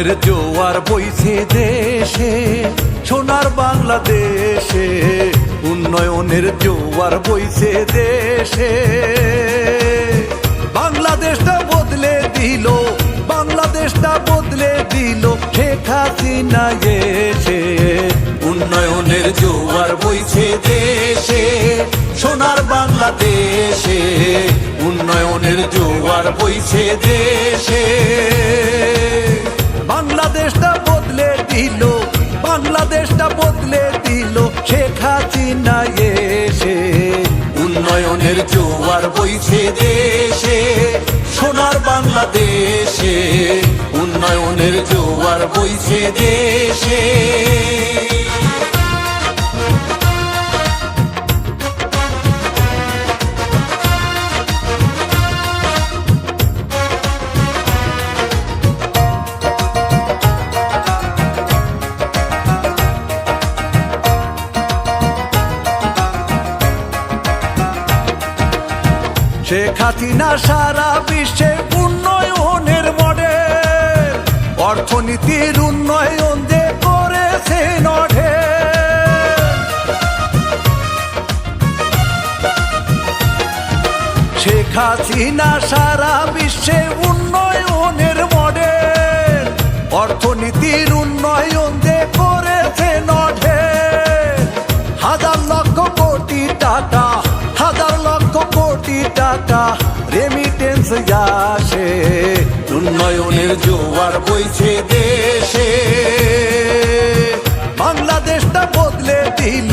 উন্নয়নের জোয়ার বইছে দেশে, সোনার বাংলাদেশে। উন্নয়নের জোয়ার বইছে দেশে, বাংলাদেশটা বদলে দিল, বাংলাদেশটা বদলে দিল শেখ হাসিনা এসে। উন্নয়নের জোয়ার বইছে দেশে, সোনার বাংলাদেশে। উন্নয়নের জোয়ার বইছে দেশে, বাংলাদেশটা বদলে দিল, বাংলাদেশটা বদলে দিল শেখ হাসিনা এসে। উন্নয়নের জোয়ার বইছে দেশে, সোনার বাংলাদেশে। উন্নয়নের জোয়ার বইছে দেশে। শেখ হাসিনা সারা বিশ্বে উন্নয়নের মডেল, অর্থনীতির উন্নয়ন যে করেছে নঢেল। শেখ হাসিনা সারা বিশ্বে উন্নয়নের মডেল, অর্থনীতির উন্নয়ন যে করেছে নঢেল। হাজার লক্ষ কোটি টাকা, হাজার লক্ষ কোটি টাকা রেমিটেন্স আসে। উন্নয়নের জোয়ার বইছে দেশে, বাংলাদেশটা বদলে দিল,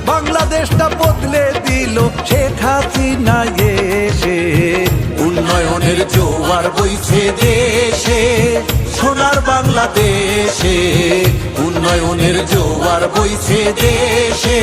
বাংলাদেশটা বদলে দিল শেখ হাসিনা এসে। উন্নয়নের জোয়ার বইছে দেশে, সোনার বাংলাদেশে। উন্নয়নের জোয়ার বইছে দেশে।